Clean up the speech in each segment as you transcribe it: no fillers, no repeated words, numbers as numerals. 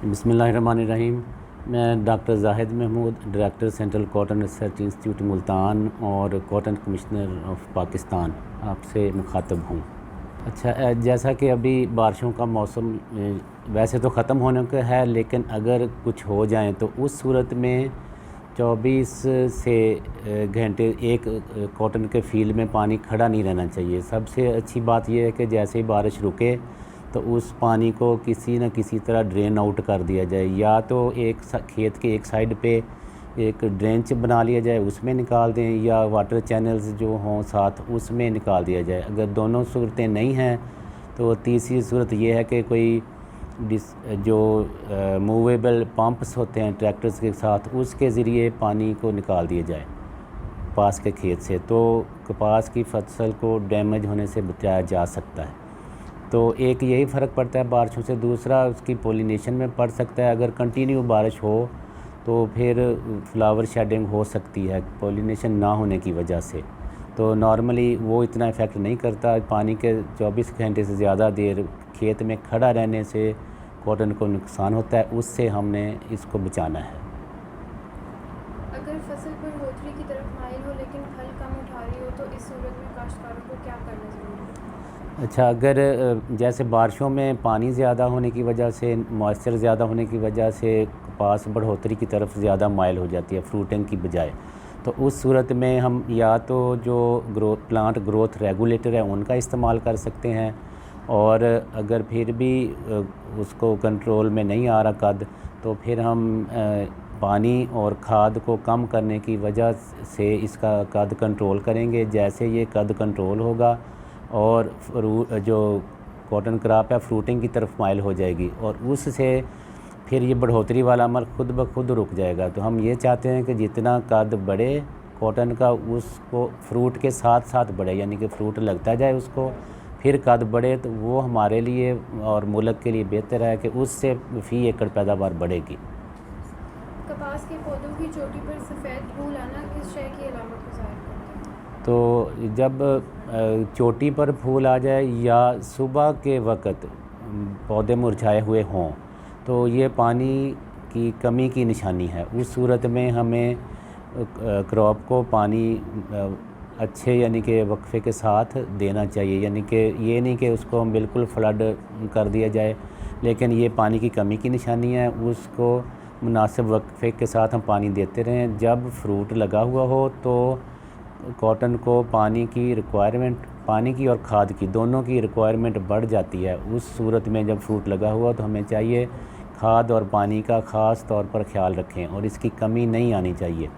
बिस्मिल्लाहिर्रहमानिर्रहीम। मैं doctor Zahid Mahmood, director central cotton research institute Multan और कॉटन कमिश्नर ऑफ पाकिस्तान आपसे मुखातब हूँ। अच्छा, जैसा कि अभी बारिशों का मौसम वैसे तो ख़त्म होने का है, लेकिन अगर कुछ हो जाए तो उस सूरत में 24 से घंटे एक कॉटन के फील्ड में पानी खड़ा नहीं रहना चाहिए। सबसे अच्छी बात यह है कि जैसे ही बारिश रुके तो उस पानी को किसी न किसी तरह ड्रेन आउट कर दिया जाए, या तो एक खेत के एक साइड पे एक ड्रेंच बना लिया जाए, उसमें निकाल दें, या वाटर चैनल्स जो हों साथ उसमें निकाल दिया जाए। अगर दोनों सूरतें नहीं हैं तो तीसरी सूरत ये है कि कोई जो मूवेबल पंप्स होते हैं ट्रैक्टर्स के साथ, उसके ज़रिए पानी को निकाल दिया जाए कपास के खेत से, तो कपास की फसल को डैमेज होने से बचाया जा सकता है। तो एक यही फ़र्क पड़ता है बारिशों से। दूसरा उसकी पोलिनेशन में पड़ सकता है। अगर कंटिन्यू बारिश हो तो फिर फ्लावर शेडिंग हो सकती है पोलिनेशन ना होने की वजह से। तो नॉर्मली वो इतना इफ़ेक्ट नहीं करता। पानी के 24 घंटे से ज़्यादा देर खेत में खड़ा रहने से कॉटन को नुकसान होता है, उससे हमने इसको बचाना है। अगर फसल बढ़ोतरी की तरफ माइल हो लेकिन फल कम उठा रही हो तो इस सूरत में काश्तकारों को क्या करना ज़रूरी है? अच्छा, अगर जैसे बारिशों में पानी ज़्यादा होने की वजह से, मॉइस्चर ज़्यादा होने की वजह से कपास बढ़ोतरी की तरफ ज़्यादा माइल हो जाती है फ्रूटिंग की बजाय, तो उस सूरत में हम या तो जो प्लांट ग्रोथ रेगुलेटर है उनका इस्तेमाल कर सकते हैं, और अगर फिर भी उसको कंट्रोल में नहीं आ रहा कद, तो फिर हम पानी और खाद को कम करने की वजह से इसका कद कंट्रोल करेंगे। जैसे ये कद कंट्रोल होगा और जो कॉटन क्रॉप है फ्रूटिंग की तरफ माइल हो जाएगी, और उससे फिर ये बढ़ोतरी वाला अमल खुद ब खुद रुक जाएगा। तो हम ये चाहते हैं कि जितना कद बढ़े कॉटन का, उसको फ्रूट के साथ साथ बढ़े, यानी कि फ्रूट लगता जाए उसको, फिर कद बढ़े, तो वो हमारे लिए और मुल्क के लिए बेहतर है कि उससे फ़ी एकड़ पैदावार बढ़ेगी। कपास के पौधों की चोटी पर सफ़ेद फूल आना किस शय की अलामत को ज़ाहिर करते हैं? तो जब चोटी पर फूल आ जाए या सुबह के वक़्त पौधे मुरझाए हुए हों, तो ये पानी की कमी की निशानी है। उस सूरत में हमें क्रॉप को पानी अच्छे यानी कि वक्फे के साथ देना चाहिए, यानी कि ये नहीं कि उसको हम बिल्कुल फ्लड कर दिया जाए, लेकिन ये पानी की कमी की निशानी है। उसको मुनासिब वक्फे के साथ हम पानी देते रहें। जब फ्रूट लगा हुआ हो तो कॉटन को पानी की रिक्वायरमेंट, पानी की और खाद की दोनों की रिक्वायरमेंट बढ़ जाती है। उस सूरत में जब फ्रूट लगा हुआ तो हमें चाहिए खाद और पानी का ख़ास तौर पर ख्याल रखें, और इसकी कमी नहीं आनी चाहिए,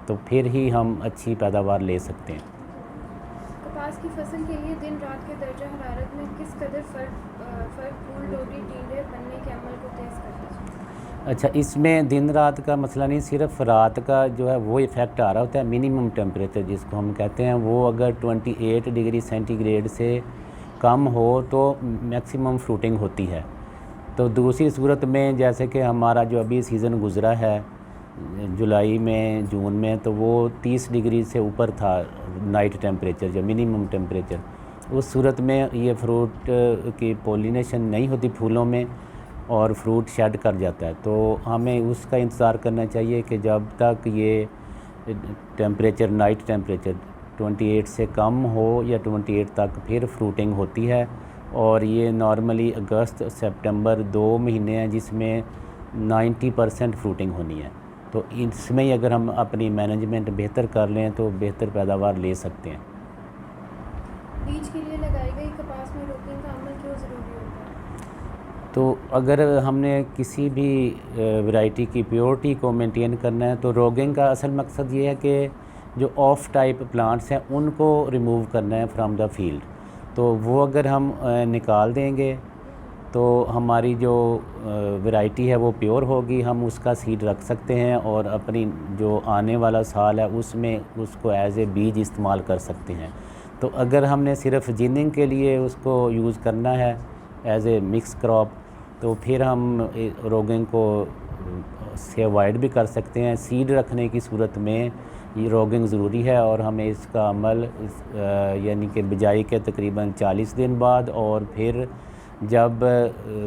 तो फिर ही हम अच्छी पैदावार ले सकते हैं। कपास की फसल के लिए दिन रात के दर्जा हरारत में किस कदर फ़र्क फूल रोटी टीले बनने के अमल को तेज़ करता है? अच्छा, इसमें दिन रात का मसला नहीं, सिर्फ रात का जो है वो इफ़ेक्ट आ रहा होता है। मिनिमम टेम्परेचर जिसको हम कहते हैं, वो अगर 28 डिग्री सेंटीग्रेड से कम हो तो मैक्सिमम फ्रूटिंग होती है। तो दूसरी सूरत में जैसे कि हमारा जो अभी सीज़न गुज़रा है जुलाई में, जून में, तो वो 30 डिग्री से ऊपर था नाइट टेम्परेचर, जो मिनिमम टेम्परेचर। उस सूरत में ये फ्रूट की पोलिनेशन नहीं होती फूलों में और फ्रूट शेड कर जाता है। तो हमें उसका इंतज़ार करना चाहिए कि जब तक ये टेम्परेचर, नाइट टेम्परेचर 28 से कम हो या 28 तक, फिर फ्रूटिंग होती है। और ये नॉर्मली अगस्त सितंबर 2 महीने हैं जिसमें 90% फ्रूटिंग होनी है। तो इसमें ही अगर हम अपनी मैनेजमेंट बेहतर कर लें तो बेहतर पैदावार ले सकते हैं। बीज के लिए लगाई गई कपास में रोकिंग का अमल क्यों ज़रूरी होता है? तो अगर हमने किसी भी वैरायटी की प्योरिटी को मेंटेन करना है तो रोगिंग का असल मकसद ये है कि जो ऑफ टाइप प्लांट्स हैं उनको रिमूव करना है फ्रॉम द फील्ड। तो वो अगर हम निकाल देंगे तो हमारी जो वैरायटी है वो प्योर होगी, हम उसका सीड रख सकते हैं और अपनी जो आने वाला साल है उसमें उसको एज ए बीज इस्तेमाल कर सकते हैं। तो अगर हमने सिर्फ जिनिंग के लिए उसको यूज़ करना है एज ए मिक्स क्रॉप, तो फिर हम रोगिंग को से अवॉइड भी कर सकते हैं। सीड रखने की सूरत में ये रोगिंग ज़रूरी है, और हमें इसका अमल यानी कि बिजाई के तकरीबन 40 दिन बाद और फिर जब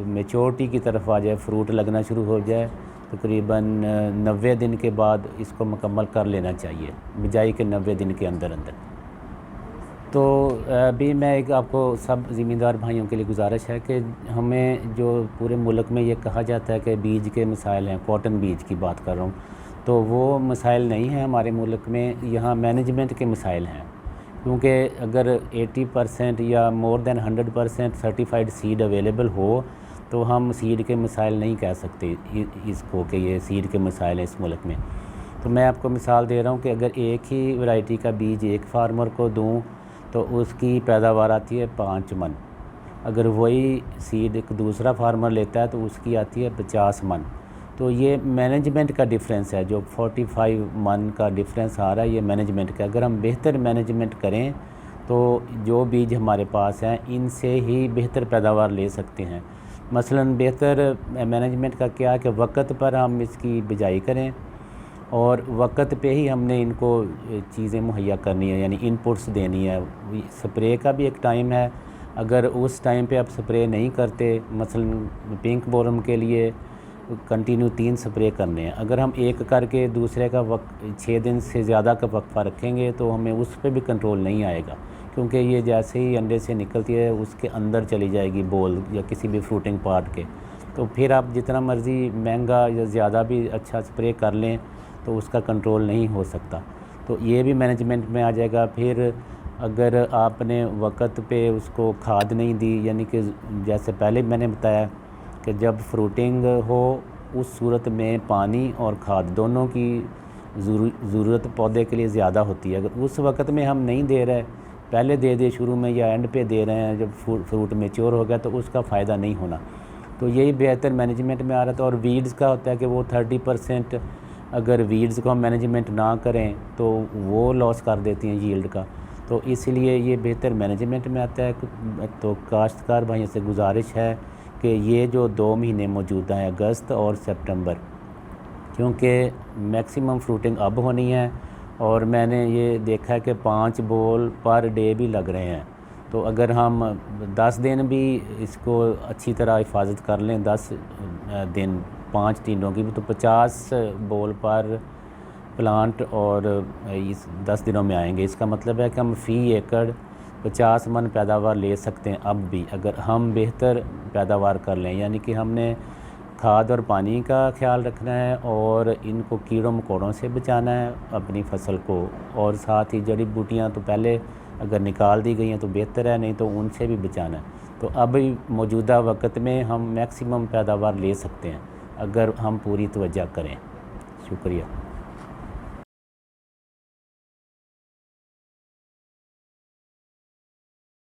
मेच्योरिटी की तरफ आ जाए, फ्रूट लगना शुरू हो जाए, तकरीबन 90 दिन के बाद इसको मुकम्मल कर लेना चाहिए, बिजाई के 90 दिन के अंदर अंदर। तो अभी मैं एक आपको सब ज़मींदार भाइयों के लिए गुजारिश है कि हमें जो पूरे मुल्क में ये कहा जाता है कि बीज के मसाइल हैं, कॉटन बीज की बात कर रहा हूँ, तो वो मसाइल नहीं हैं हमारे मुल्क में, यहाँ मैनेजमेंट के मसाइल हैं। क्योंकि अगर 80% या more than 100% certified seed available हो तो हम सीड के मसाइल नहीं कह सकते इसको कि ये सीड के मसाइल हैं इस मुल्क में। तो मैं आपको मिसाल दे रहा हूँ कि अगर एक ही वैरायटी का बीज एक फार्मर को दूँ तो उसकी पैदावार आती है 5 मन। अगर वही सीड एक दूसरा फार्मर लेता है तो उसकी आती है 50 मन। तो ये मैनेजमेंट का डिफरेंस है, जो 45 मन का डिफरेंस आ रहा है, ये मैनेजमेंट का। अगर हम बेहतर मैनेजमेंट करें तो जो बीज हमारे पास हैं इनसे ही बेहतर पैदावार ले सकते हैं। मसलन बेहतर मैनेजमेंट का क्या है कि वक्त पर हम इसकी बिजाई करें और वक्त पे ही हमने इनको चीज़ें मुहैया करनी है, यानी इनपुट्स देनी है। स्प्रे का भी एक टाइम है, अगर उस टाइम पे आप स्प्रे नहीं करते, मसलन पिंक बोरम के लिए कंटिन्यू 3 स्प्रे करने हैं, अगर हम एक करके दूसरे का वक्त 6 दिन से ज़्यादा का वक्फा रखेंगे तो हमें उस पर भी कंट्रोल नहीं आएगा, क्योंकि ये जैसे ही अंडे से निकलती है उसके अंदर चली जाएगी बोल या किसी भी फ्रूटिंग पार्ट के। तो फिर आप जितना मर्ज़ी महंगा या ज़्यादा भी अच्छा स्प्रे कर लें तो उसका कंट्रोल नहीं हो सकता। तो ये भी मैनेजमेंट में आ जाएगा। फिर अगर आपने वक्त पे उसको खाद नहीं दी, यानी कि जैसे पहले मैंने बताया कि जब फ्रूटिंग हो उस सूरत में पानी और खाद दोनों की ज़रूरत पौधे के लिए ज़्यादा होती है। अगर उस वक्त में हम नहीं दे रहे, पहले दे दिए शुरू में या एंड पे दे रहे हैं जब फ्रूट मैच्योर हो गया, तो उसका फ़ायदा नहीं होना। तो यही बेहतर मैनेजमेंट में आ रहा था। और वीड्स का होता है कि वो 30% अगर वीड्स को हम मैनेजमेंट ना करें तो वो लॉस कर देती हैं यील्ड का। तो इसलिए ये बेहतर मैनेजमेंट में आता है। तो काश्तकार भाइयों से गुजारिश है कि ये जो 2 महीने मौजूदा हैं, अगस्त और सितंबर, क्योंकि मैक्सिमम फ्रूटिंग अब होनी है और मैंने ये देखा है कि 5 बोल पर डे भी लग रहे हैं। तो अगर हम 10 दिन भी इसको अच्छी तरह हिफाजत कर लें, 10 दिन 5 टीनों की, तो 50 बोल पर प्लांट और इस 10 दिनों में आएंगे। इसका मतलब है कि हम फ़ी एकड़ 50 मन पैदावार ले सकते हैं अब भी, अगर हम बेहतर पैदावार कर लें। यानी कि हमने खाद और पानी का ख्याल रखना है और इनको कीड़ों मकोड़ों से बचाना है अपनी फसल को, और साथ ही जड़ी बूटियाँ तो पहले अगर निकाल दी गई हैं तो बेहतर है, नहीं तो उनसे भी बचाना है। तो अब मौजूदा वक्त में हम मैक्सिमम पैदावार ले सकते हैं अगर हम पूरी तवज्जो करें। शुक्रिया।